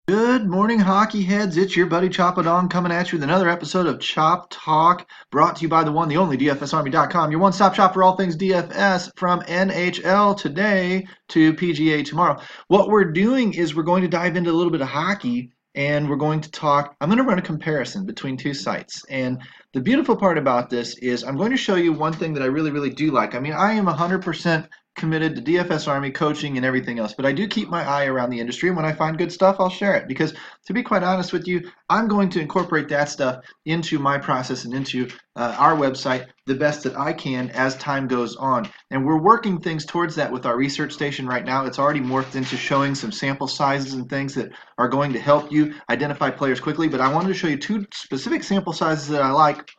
Good morning, hockey heads. It's your buddy Choppadong coming at you with another episode of Chop Talk, brought to you by the one, the only DFSArmy.com, your one-stop shop for all things DFS from NHL today to PGA tomorrow. What we're doing is we're going to dive into a little bit of hockey and we're going to talk. I'm going to run a comparison between two sites. And the beautiful part about this is I'm going to show you one thing that I really, really do like. I mean, I am 100% committed to DFS Army coaching and everything else, but I do keep my eye around the industry, and when I find good stuff, I'll share it because, to be quite honest with you, I'm going to incorporate that stuff into my process and into our website the best that I can as time goes on. And we're working things towards that with our research station right now. It's already morphed into showing some sample sizes and things that are going to help you identify players quickly, but I wanted to show you two specific sample sizes that I like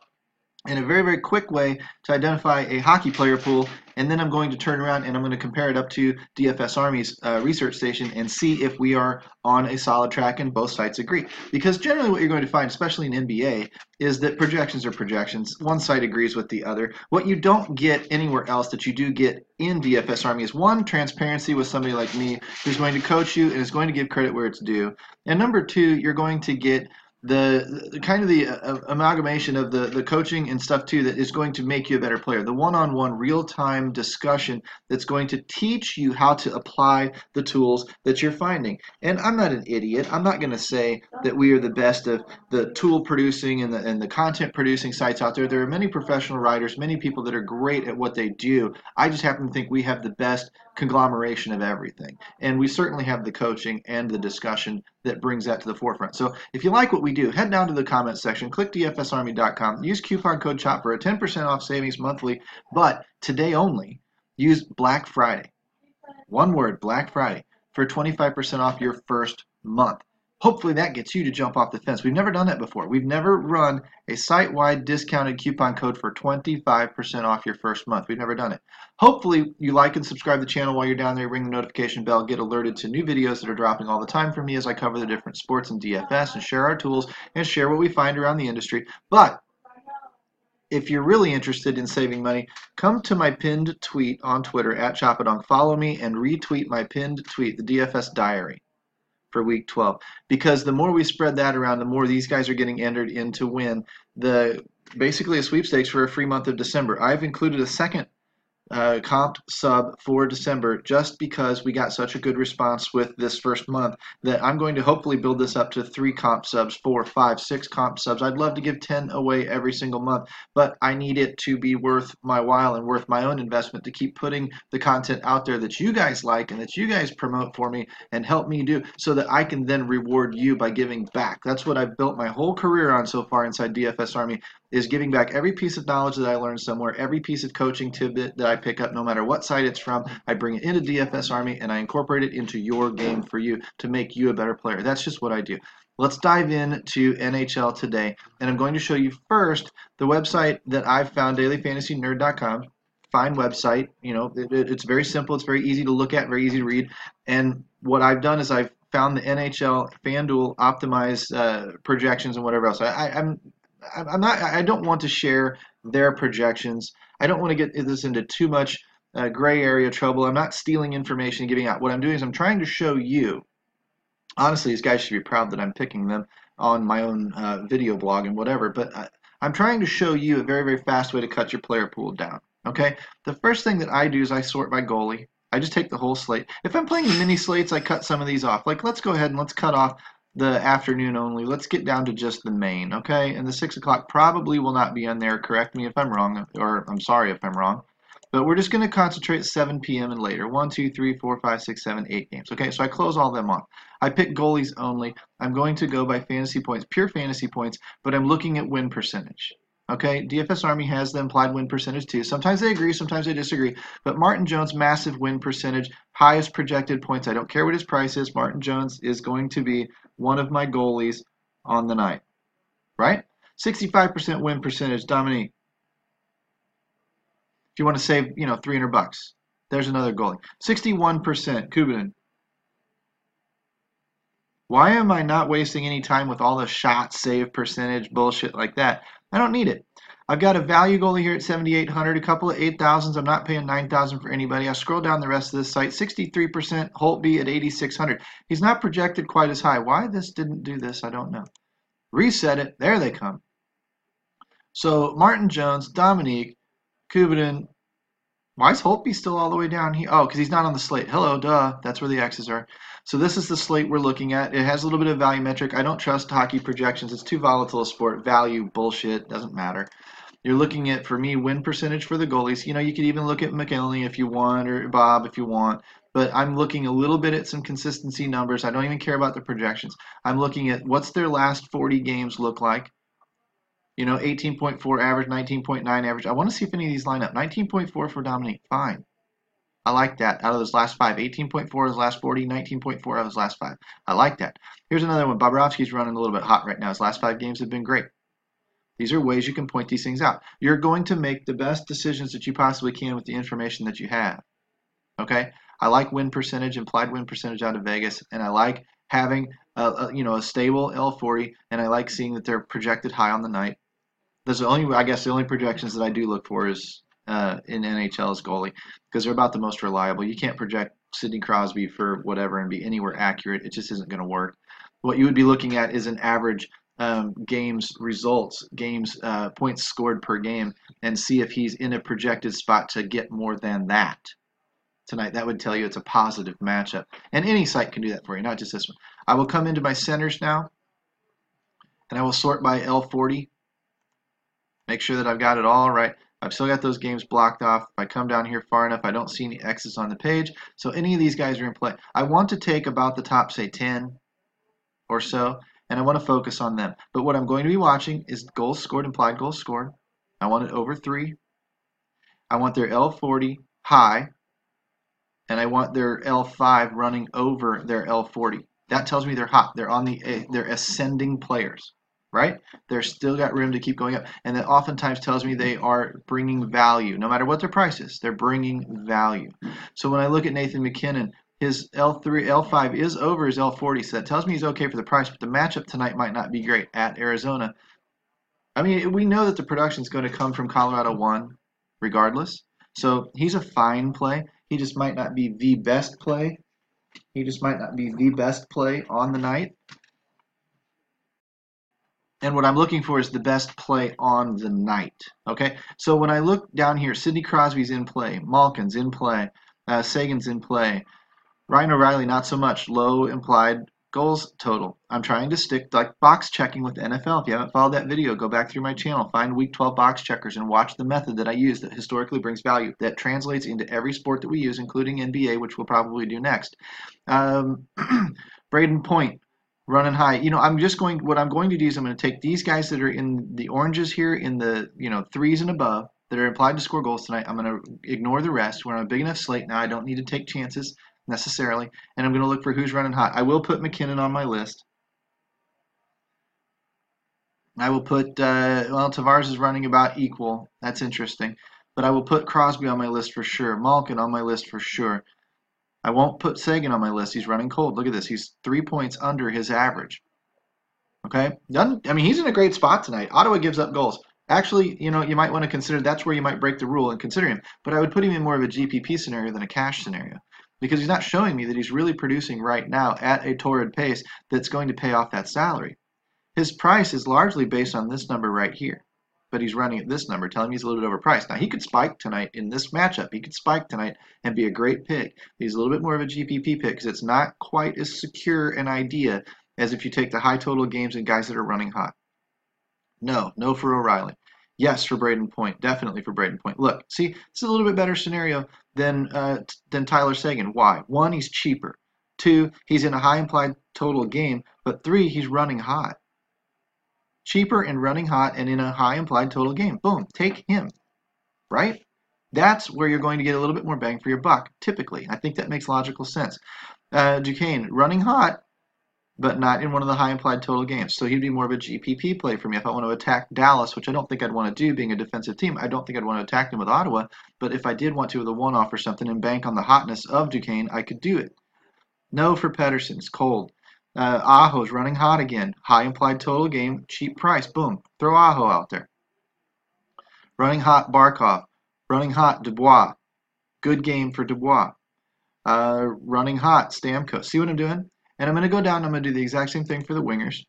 in a very, very quick way to identify a hockey player pool, and then I'm going to turn around and I'm going to compare it up to DFS Army's research station and see if we are on a solid track and both sites agree. Because generally what you're going to find, especially in NBA, is that projections are projections. One site agrees with the other. What you don't get anywhere else that you do get in DFS Army is one, transparency with somebody like me who's going to coach you and is going to give credit where it's due. And number two, you're going to get the kind of the amalgamation of the coaching and stuff too that is going to make you a better player. The one-on-one real-time discussion that's going to teach you how to apply the tools that you're finding. And I'm not an idiot. I'm not going to say that we are the best of the tool producing and the content producing sites out there. There are many professional writers, many people that are great at what they do. I just happen to think we have the best conglomeration of everything. And we certainly have the coaching and the discussion that brings that to the forefront. So if you like what we do, head down to the comments section, click dfsarmy.com, use coupon code CHOP for a 10% off savings monthly, but today only, use Black Friday. One word, Black Friday, for 25% off your first month. Hopefully that gets you to jump off the fence. We've never done that before. We've never run a site-wide discounted coupon code for 25% off your first month. We've never done it. Hopefully you like and subscribe to the channel while you're down there. Ring the notification bell. Get alerted to new videos that are dropping all the time from me as I cover the different sports and DFS and share our tools and share what we find around the industry. But if you're really interested in saving money, come to my pinned tweet on Twitter at Choppadong. Follow me and retweet my pinned tweet, the DFS Diary, for week 12, because the more we spread that around, the more these guys are getting entered in to win basically a sweepstakes for a free month of December. I've included a second comped sub for December just because we got such a good response with this first month that I'm going to hopefully build this up to 3 comp subs, 4, 5, 6 comp subs. I'd love to give 10 away every single month, but I need it to be worth my while and worth my own investment to keep putting the content out there that you guys like and that you guys promote for me and help me do so that I can then reward you by giving back. That's what I've built my whole career on so far inside DFS Army, is giving back every piece of knowledge that I learned somewhere, every piece of coaching tidbit that I pick up, no matter what site it's from. I bring it into DFS Army and I incorporate it into your game for you to make you a better player. That's just what I do. Let's dive into NHL today, and I'm going to show you first the website that I've found, dailyfantasynerd.com. Fine website. You know, it's very simple. It's very easy to look at, very easy to read. And what I've done is I've found the NHL Fanduel optimized projections and whatever else. I don't want to share their projections. I don't want to get this into too much gray area trouble. I'm not stealing information and giving out. What I'm doing is I'm trying to show you. Honestly, these guys should be proud that I'm picking them on my own video blog and whatever. But I'm trying to show you a very, very fast way to cut your player pool down. Okay. The first thing that I do is I sort by goalie. I just take the whole slate. If I'm playing the mini slates, I cut some of these off. Like, let's go ahead and let's cut off the afternoon only. Let's get down to just the main, okay? And the 6 o'clock probably will not be on there. Correct me if I'm wrong, or I'm sorry if I'm wrong. But we're just going to concentrate 7 p.m. and later. 1, 2, 3, 4, 5, 6, 7, 8 games. Okay, so I close all them off. I pick goalies only. I'm going to go by fantasy points, pure fantasy points, but I'm looking at win percentage. Okay, DFS Army has the implied win percentage too. Sometimes they agree, sometimes they disagree. But Martin Jones, massive win percentage, highest projected points. I don't care what his price is. Martin Jones is going to be one of my goalies on the night. Right? 65% win percentage, Dominique. If you want to save, $300, there's another goalie. 61%, Kubanin. Why am I not wasting any time with all the shot save percentage bullshit like that? I don't need it. I've got a value goalie here at 7,800, a couple of 8,000s. I'm not paying 9,000 for anybody. I scroll down the rest of this site. 63% Holtby at 8,600. He's not projected quite as high. Why this didn't do this, I don't know. Reset it. There they come. So Martin Jones, Dominique, Kubatin. Why is Holtby still all the way down here? Oh, because he's not on the slate. Hello, duh. That's where the X's are. So this is the slate we're looking at. It has a little bit of value metric. I don't trust hockey projections. It's too volatile a sport. Value, bullshit. Doesn't matter. You're looking at, for me, win percentage for the goalies. You know, you could even look at McElhinney if you want, or Bob if you want. But I'm looking a little bit at some consistency numbers. I don't even care about the projections. I'm looking at what's their last 40 games look like. You know, 18.4 average, 19.9 average. I want to see if any of these line up. 19.4 for Dominique. Fine. I like that. Out of those last 5. 18.4 of those last 40, 19.4 out of those last 5. I like that. Here's another one. Bobrovsky's running a little bit hot right now. His last 5 games have been great. These are ways you can point these things out. You're going to make the best decisions that you possibly can with the information that you have. Okay? I like win percentage, implied win percentage out of Vegas, and I like having a stable L40, and I like seeing that they're projected high on the night. There's the only projections that I do look for is in NHL is goalie, because they're about the most reliable. You can't project Sidney Crosby for whatever and be anywhere accurate. It just isn't going to work. What you would be looking at is an average games results, points scored per game, and see if he's in a projected spot to get more than that tonight. That would tell you it's a positive matchup. And any site can do that for you, not just this one. I will come into my centers now, and I will sort by L40. Make sure that I've got it all right. I've still got those games blocked off. If I come down here far enough, I don't see any X's on the page. So any of these guys are in play. I want to take about the top, say, 10 or so, and I want to focus on them. But what I'm going to be watching is goals scored, implied goals scored. I want it over 3. I want their L40 high, and I want their L5 running over their L40. That tells me they're hot. They're ascending players. Right? They're still got room to keep going up. And that oftentimes tells me they are bringing value. No matter what their price is, they're bringing value. So when I look at Nathan MacKinnon, his L5 is over his L40, so that tells me he's okay for the price, but the matchup tonight might not be great at Arizona. I mean, we know that the production is going to come from Colorado 1 regardless. So he's a fine play. He just might not be the best play. He just might not be the best play on the night. And what I'm looking for is the best play on the night. Okay, so when I look down here, Sidney Crosby's in play, Malkin's in play, Sagan's in play, Ryan O'Reilly not so much, low implied goals total. I'm trying to stick like box checking with the NFL. If you haven't followed that video, go back through my channel, find Week 12 box checkers, and watch the method that I use that historically brings value, that translates into every sport that we use, including NBA, which we'll probably do next. Braden Point. Running high. You know, what I'm going to do is I'm going to take these guys that are in the oranges here in the, 3s and above that are implied to score goals tonight. I'm going to ignore the rest. We're on a big enough slate now. I don't need to take chances necessarily. And I'm going to look for who's running hot. I will put McKinnon on my list. I will put, Tavares is running about equal. That's interesting. But I will put Crosby on my list for sure. Malkin on my list for sure. I won't put Sagan on my list. He's running cold. Look at this. He's 3 points under his average. Okay? He's in a great spot tonight. Ottawa gives up goals. Actually, you might want to consider that's where you might break the rule and consider him. But I would put him in more of a GPP scenario than a cash scenario because he's not showing me that he's really producing right now at a torrid pace that's going to pay off that salary. His price is largely based on this number right here. But he's running at this number, telling me he's a little bit overpriced. Now, he could spike tonight in this matchup. He could spike tonight and be a great pick. He's a little bit more of a GPP pick because it's not quite as secure an idea as if you take the high total games and guys that are running hot. No for O'Reilly. Yes for Braden Point. Definitely for Braden Point. Look, see, it's a little bit better scenario than Tyler Seguin. Why? 1, he's cheaper. 2, he's in a high implied total game. But 3, he's running hot. Cheaper and running hot and in a high implied total game. Boom, take him, right? That's where you're going to get a little bit more bang for your buck, typically. I think that makes logical sense. Duquesne, running hot, but not in one of the high implied total games. So he'd be more of a GPP play for me if I want to attack Dallas, which I don't think I'd want to do being a defensive team. I don't think I'd want to attack them with Ottawa, but if I did want to with a one-off or something and bank on the hotness of Duquesne, I could do it. No for Pedersen, it's cold. Aho's running hot again. High implied total game, cheap price. Boom. Throw Aho out there. Running hot, Barkov. Running hot, Dubois. Good game for Dubois. Running hot, Stamkos. See what I'm doing? And I'm going to go down. I'm going to do the exact same thing for the wingers.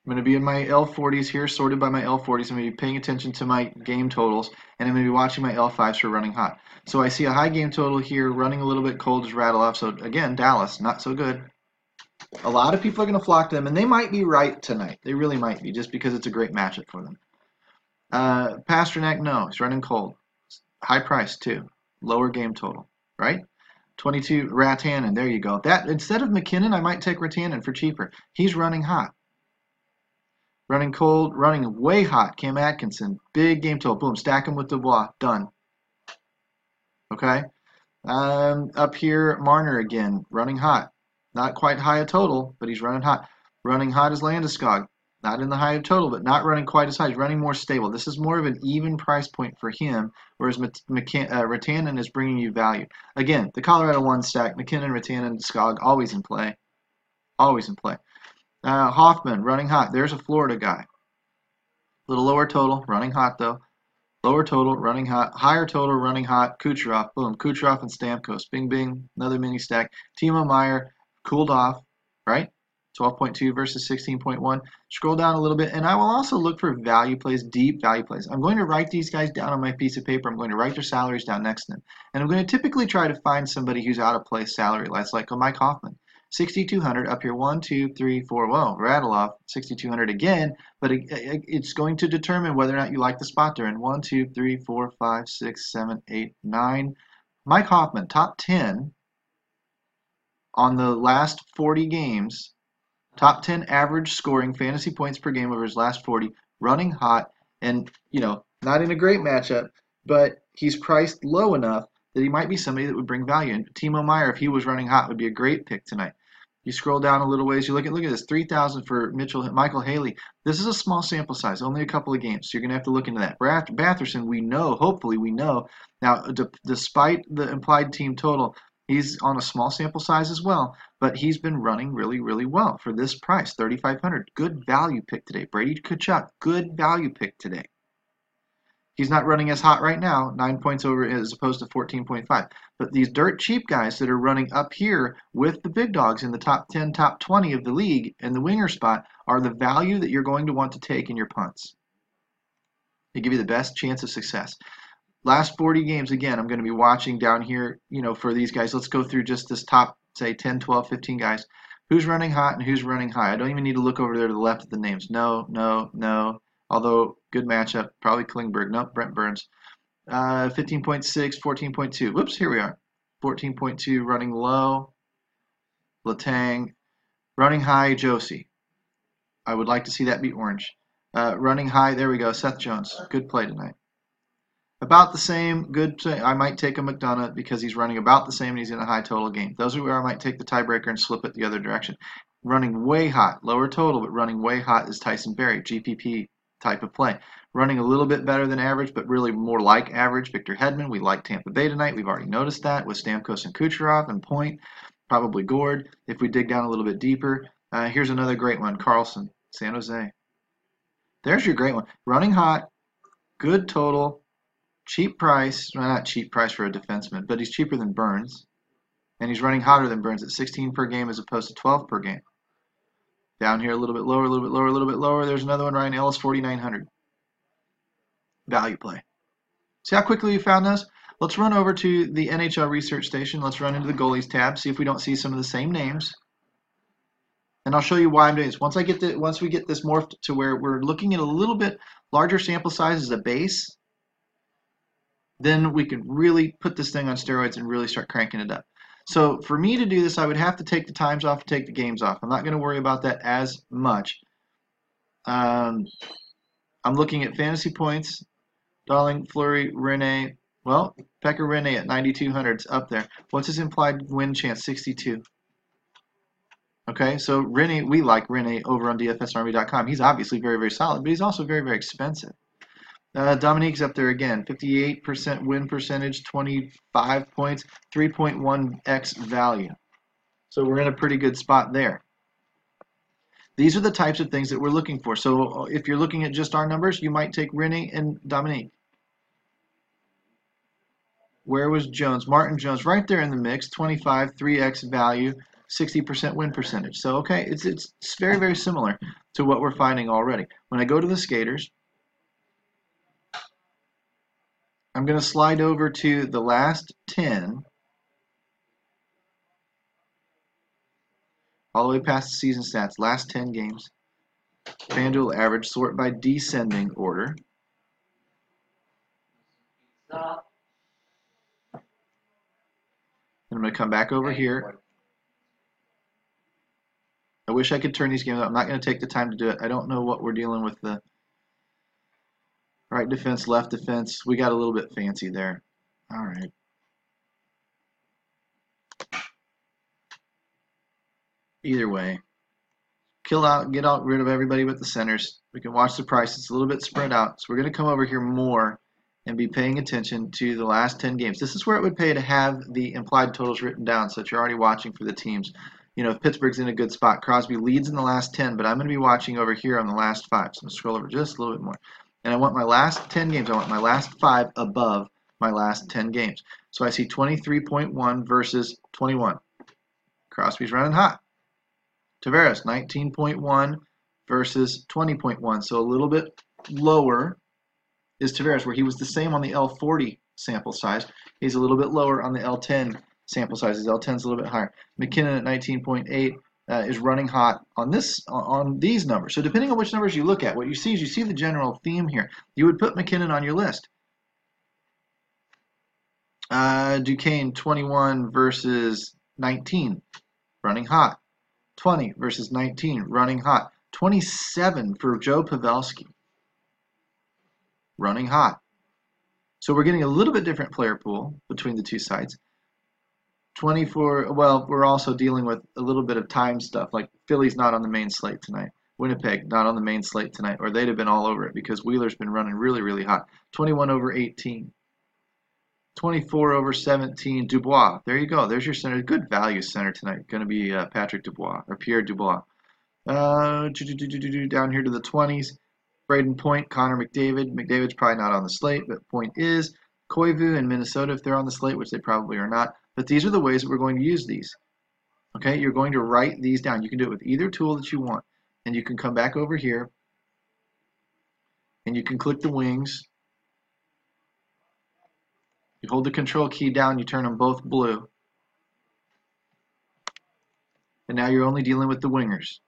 I'm going to be in my L40s here, sorted by my L40s. I'm going to be paying attention to my game totals, and I'm going to be watching my L5s for running hot. So I see a high game total here, running a little bit cold is Radulov. So again, Dallas, not so good. A lot of people are going to flock to them, and they might be right tonight. They really might be, just because it's a great matchup for them. Pasternak, no, he's running cold. High price too. Lower game total, right? 22, Ratanen, there you go. That instead of McKinnon, I might take Ratanen for cheaper. He's running hot. Running cold, running way hot. Cam Atkinson, big game total. Boom, stack him with Dubois. Done. Okay. Up here, Marner again, running hot. Not quite high a total, but he's running hot. Running hot is Landeskog. Not in the high total, but not running quite as high. He's running more stable. This is more of an even price point for him, whereas Ratanen is bringing you value. Again, the Colorado one stack, McKinnon, Ratanen, Skog, always in play. Always in play. Hoffman, running hot. There's a Florida guy. A little lower total, running hot though. Lower total, running hot. Higher total, running hot. Kucherov, boom. Kucherov and Stamkos. Bing, bing. Another mini stack. Timo Meier, cooled off, right? 12.2 versus 16.1. Scroll down a little bit, and I will also look for value plays, deep value plays. I'm going to write these guys down on my piece of paper. I'm going to write their salaries down next to them. And I'm going to typically try to find somebody who's out of place salary-wise, like a Mike Hoffman. 6,200 up here, 1, 2, 3, 4. Whoa, Radulov, 6,200 again, but it's going to determine whether or not you like the spot they're in. 1, 2, 3, 4, 5, 6, 7, 8, 9. Mike Hoffman, top 10 on the last 40 games, top 10 average scoring fantasy points per game over his last 40, running hot, and, you know, not in a great matchup, but he's priced low enough that he might be somebody that would bring value. And Timo Meier, if he was running hot, would be a great pick tonight. You scroll down a little ways, you look at this, 3,000 for Michael Haley. This is a small sample size, only a couple of games, so you're going to have to look into that. Batherson, we know, hopefully we know. Now, despite the implied team total, he's on a small sample size as well, but he's been running really, really well for this price, 3,500. Good value pick today. Brady Tkachuk, good value pick today. He's not running as hot right now, 9 points over as opposed to 14.5. But these dirt cheap guys that are running up here with the big dogs in the top 10, top 20 of the league in the winger spot are the value that you're going to want to take in your punts. They give you the best chance of success. Last 40 games, again, I'm going to be watching down here, you know, for these guys. Let's go through just this top, say, 10, 12, 15 guys. Who's running hot and who's running high? I don't even need to look over there to the left of the names. No, no, no. Although, good matchup. Probably Klingberg. Nope, Brent Burns. 15.6, 14.2. Whoops, here we are. 14.2 running low. Letang. Running high, Josie. I would like to see that be orange. Running high, there we go. Seth Jones. Good play tonight. About the same, good play. I might take a McDonough because he's running about the same and he's in a high total game. Those are where I might take the tiebreaker and slip it the other direction. Running way hot, lower total, but running way hot is Tyson Berry, GPP type of play. Running a little bit better than average, but really more like average, Victor Hedman. We like Tampa Bay tonight. We've already noticed that with Stamkos and Kucherov and Point, probably Gord. If we dig down a little bit deeper, here's another great one, Carlson, San Jose. There's your great one. Running hot, good total, cheap price. Well, not cheap price for a defenseman, but he's cheaper than Burns. And he's running hotter than Burns at 16 per game as opposed to 12 per game. Down here a little bit lower, a little bit lower, a little bit lower. There's another one, Ryan Ellis, 4,900. Value play. See how quickly we found those? Let's run over to the NHL research station. Let's run into the goalies tab, see if we don't see some of the same names. And I'll show you why I'm doing this. Once we get this morphed to where we're looking at a little bit larger sample size as a base, then we can really put this thing on steroids and really start cranking it up. So for me to do this, I would have to take the times off, take the games off. I'm not going to worry about that as much. I'm looking at fantasy points. Darling, Fleury, Rene. Well, Pekka Rene at 9,200 is up there. What's his implied win chance? 62. Okay, so Rene, we like Rene over on DFSArmy.com. He's obviously very, very solid, but he's also very, very expensive. Dominique's up there again, 58% win percentage, 25 points, 3.1x value. So we're in a pretty good spot there. These are the types of things that we're looking for. So if you're looking at just our numbers, you might take Rennie and Dominique. Where was Jones? Martin Jones right there in the mix, 25, 3x value, 60% win percentage. So, okay, it's very, very similar to what we're finding already. When I go to the skaters, I'm going to slide over to the last 10, all the way past the season stats, last 10 games. Fanduel average, sort by descending order. And I'm going to come back over here. I wish I could turn these games up. I'm not going to take the time to do it. I don't know what we're dealing with the right defense, left defense. We got a little bit fancy there. All right. Either way, get rid of everybody with the centers. We can watch the price. It's a little bit spread out. So we're going to come over here more and be paying attention to the last 10 games. This is where it would pay to have the implied totals written down so that you're already watching for the teams. You know, if Pittsburgh's in a good spot, Crosby leads in the last 10, but I'm going to be watching over here on the last 5. So I'm going to scroll over just a little bit more. And I want my last 10 games. I want my last 5 above my last 10 games. So I see 23.1 versus 21. Crosby's running hot. Tavares, 19.1 versus 20.1. So a little bit lower is Tavares, where he was the same on the L40 sample size. He's a little bit lower on the L10 sample size. His L10 is a little bit higher. McKinnon at 19.8 is running hot on these numbers. So depending on which numbers you look at, what you see is you see the general theme here. You would put McKinnon on your list. Duquesne, 21 versus 19, running hot. 20 versus 19, running hot. 27 for Joe Pavelski, running hot. So we're getting a little bit different player pool between the two sides. 24, well, we're also dealing with a little bit of time stuff, like Philly's not on the main slate tonight. Winnipeg, not on the main slate tonight, or they'd have been all over it because Wheeler's been running really, really hot. 21 over 18. 24 over 17, Dubois. There you go. There's your center. Good value center tonight. Going to be Patrick Dubois, or Pierre Dubois. Down here to the 20s. Braden Point, Connor McDavid. McDavid's probably not on the slate, but Point is. Koivu and Minnesota, if they're on the slate, which they probably are not. But these are the ways that we're going to use these. Okay, you're going to write these down. You can do it with either tool that you want. And you can come back over here, and you can click the wings. You hold the control key down, you turn them both blue. And now you're only dealing with the wingers.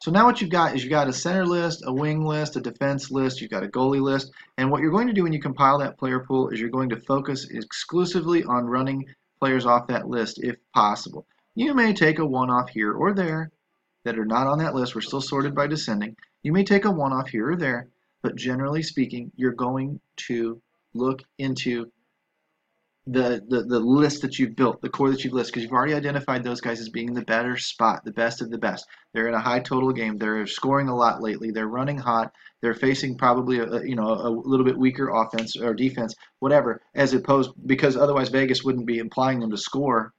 So now what you've got is you've got a center list, a wing list, a defense list, you've got a goalie list. And what you're going to do when you compile that player pool is you're going to focus exclusively on running players off that list if possible. You may take a one-off here or there that are not on that list. We're still sorted by descending. You may take a one-off here or there, but generally speaking, you're going to look into the list that you've built, the core that you've listed, because you've already identified those guys as being in the better spot, the best of the best. They're in a high total game. They're scoring a lot lately. They're running hot. They're facing probably a little bit weaker offense or defense, whatever, as opposed, because otherwise Vegas wouldn't be implying them to score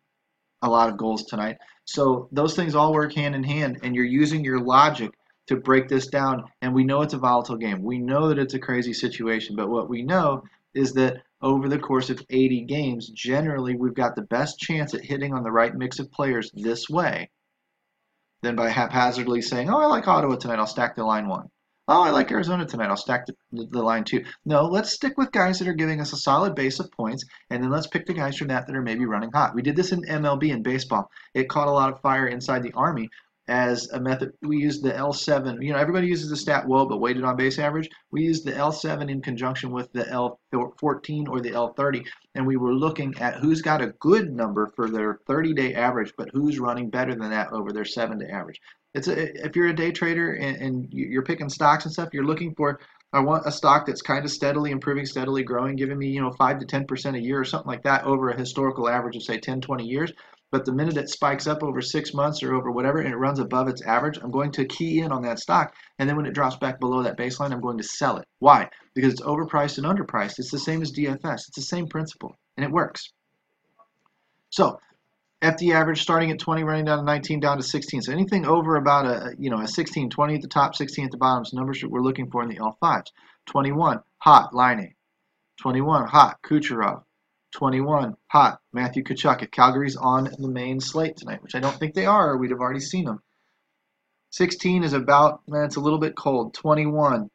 a lot of goals tonight. So those things all work hand in hand, and you're using your logic to break this down. And we know it's a volatile game. We know that it's a crazy situation, but what we know is that over the course of 80 games, generally we've got the best chance at hitting on the right mix of players this way than by haphazardly saying, oh, I like Ottawa tonight, I'll stack the line 1. Oh, I like Arizona tonight, I'll stack the line 2. No, let's stick with guys that are giving us a solid base of points, and then let's pick the guys from that are maybe running hot. We did this in MLB in baseball. It caught a lot of fire inside the Army as a method. We used the L7. You know, everybody uses the stat WOBA, but weighted on base average. We used the L7 in conjunction with the L14 or the L30, and we were looking at who's got a good number for their 30-day average, but who's running better than that over their 7-day average. If you're a day trader and you're picking stocks and stuff, you're looking for, I want a stock that's kind of steadily improving, steadily growing, giving me 5 to 10% a year or something like that over a historical average of say 10, 20 years. But the minute it spikes up over 6 months or over whatever and it runs above its average, I'm going to key in on that stock. And then when it drops back below that baseline, I'm going to sell it. Why? Because it's overpriced and underpriced. It's the same as DFS. It's the same principle, and it works. So FD average starting at 20, running down to 19, down to 16. So anything over about a 16, 20 at the top, 16 at the bottom is numbers that we're looking for in the L5s. 21, hot, Line. 21, hot, Kucherov. 21, hot, Matthew Tkachuk. If Calgary's on the main slate tonight, which I don't think they are, we'd have already seen them. 16 is about, it's a little bit cold. 21,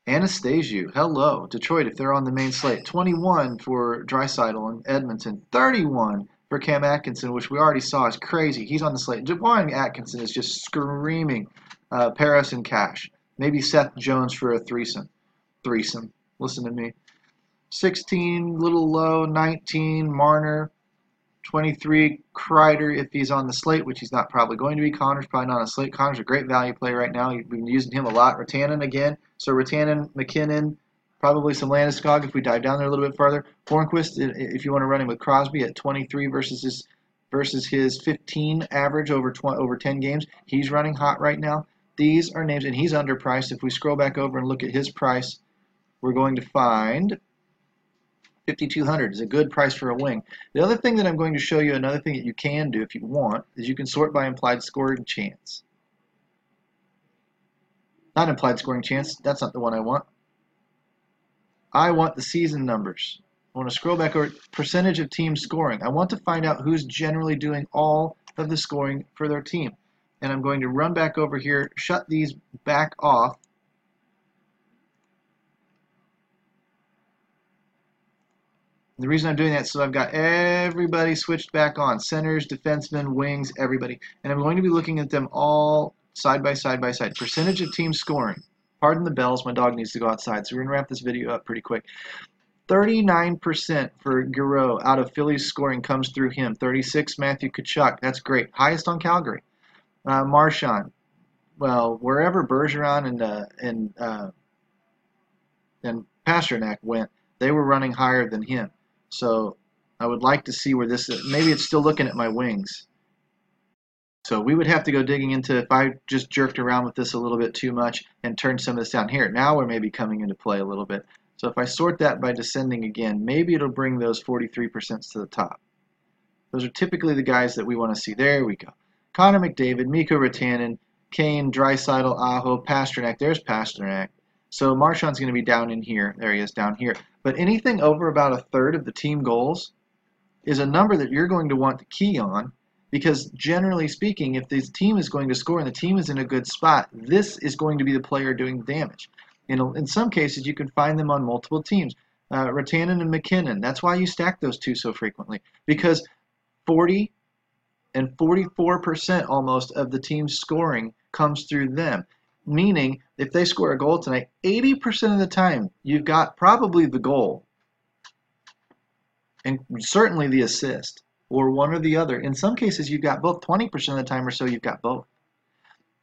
Anastasiou, hello. Detroit, if they're on the main slate. 21 for Draisaitl and Edmonton. 31 for Cam Atkinson, which we already saw is crazy. He's on the slate. Jabari Atkinson is just screaming Paris and Cash. Maybe Seth Jones for a threesome. Listen to me. 16, little low. 19, Marner. 23, Kreider if he's on the slate, which he's not probably going to be. Connor's probably not on the slate. Connor's a great value play right now. We've been using him a lot. Rantanen again. So Rantanen, McKinnon, probably some Landeskog if we dive down there a little bit further. Hornquist, if you want to run him with Crosby at 23 versus his 15 average over 10 games. He's running hot right now. These are names, and he's underpriced. If we scroll back over and look at his price, we're going to find $5,200 is a good price for a wing. The other thing that I'm going to show you, another thing that you can do if you want, is you can sort by implied scoring chance. Not implied scoring chance. That's not the one I want. I want the season numbers. I want to scroll back over percentage of team scoring. I want to find out who's generally doing all of the scoring for their team. And I'm going to run back over here, shut these back off. The reason I'm doing that is so I've got everybody switched back on. Centers, defensemen, wings, everybody. And I'm going to be looking at them all side by side by side. Percentage of team scoring. Pardon the bells, my dog needs to go outside. So we're going to wrap this video up pretty quick. 39% for Giroux out of Philly's scoring comes through him. 36, Matthew Tkachuk. That's great. Highest on Calgary. Marchand. Well, wherever Bergeron and Pasternak went, they were running higher than him. So I would like to see where this is. Maybe it's still looking at my wings. So we would have to go digging into if I just jerked around with this a little bit too much and turned some of this down here. Now we're maybe coming into play a little bit. So if I sort that by descending again, maybe it'll bring those 43% to the top. Those are typically the guys that we want to see. There we go. Connor McDavid, Mikko Rantanen, Kane, Draisaitl, Aho, Pasternak. There's Pasternak. So Marchand's going to be down in here. There he is down here. But anything over about a third of the team goals is a number that you're going to want to key on, because generally speaking, if this team is going to score and the team is in a good spot, this is going to be the player doing the damage. In some cases, you can find them on multiple teams. Rantanen and McKinnon. That's why you stack those two so frequently, because 40 and 44% almost of the team's scoring comes through them. Meaning, if they score a goal tonight, 80% of the time, you've got probably the goal and certainly the assist, or one or the other. In some cases, you've got both. 20% of the time or so, you've got both.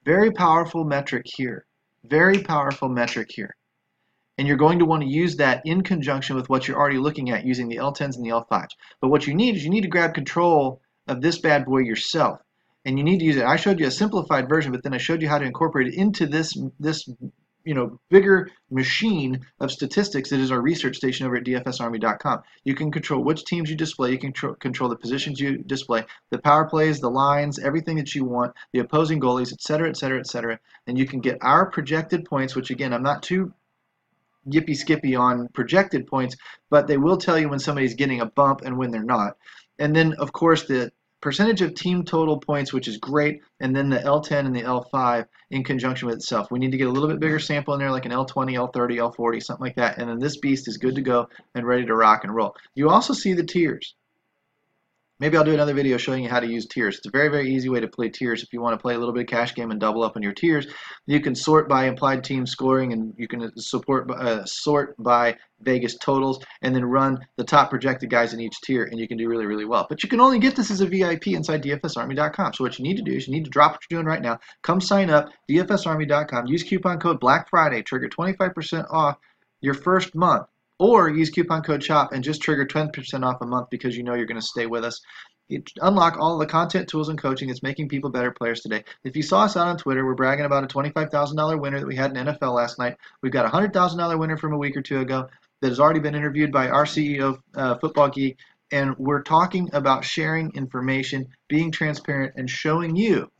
Very powerful metric here. Very powerful metric here. And you're going to want to use that in conjunction with what you're already looking at using the L10s and the L5s. But what you need is you need to grab control of this bad boy yourself. And you need to use it. I showed you a simplified version, but then I showed you how to incorporate it into this bigger machine of statistics that is our research station over at DFSArmy.com. You can control which teams you display. You can control the positions you display, the power plays, the lines, everything that you want, the opposing goalies, etc., etc., etc. And you can get our projected points, which again, I'm not too yippy-skippy on projected points, but they will tell you when somebody's getting a bump and when they're not. And then, of course, the percentage of team total points, which is great, and then the L10 and the L5 in conjunction with itself. We need to get a little bit bigger sample in there, like an L20, L30, L40, something like that, and then this beast is good to go and ready to rock and roll. You also see the tiers. Maybe I'll do another video showing you how to use tiers. It's a very, very easy way to play tiers. If you want to play a little bit of cash game and double up on your tiers, you can sort by implied team scoring, and you can sort by Vegas totals, and then run the top projected guys in each tier, and you can do really, really well. But you can only get this as a VIP inside DFSArmy.com. So what you need to do is you need to drop what you're doing right now. Come sign up, DFSArmy.com. Use coupon code Black Friday. Trigger 25% off your first month. Or use coupon code CHOP and just trigger 10% off a month because you know you're going to stay with us. You unlock all the content, tools, and coaching that's making people better players today. If you saw us out on Twitter, we're bragging about a $25,000 winner that we had in NFL last night. We've got a $100,000 winner from a week or two ago that has already been interviewed by our CEO, Football Geek, and we're talking about sharing information, being transparent, and showing you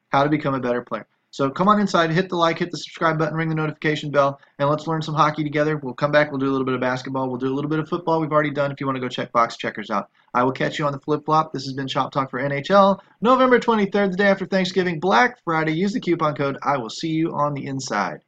how to become a better player. So come on inside, hit the like, hit the subscribe button, ring the notification bell, and let's learn some hockey together. We'll come back, we'll do a little bit of basketball, we'll do a little bit of football we've already done if you want to go check box checkers out. I will catch you on the flip-flop. This has been Chop Talk for NHL, November 23rd, the day after Thanksgiving, Black Friday. Use the coupon code. I will see you on the inside.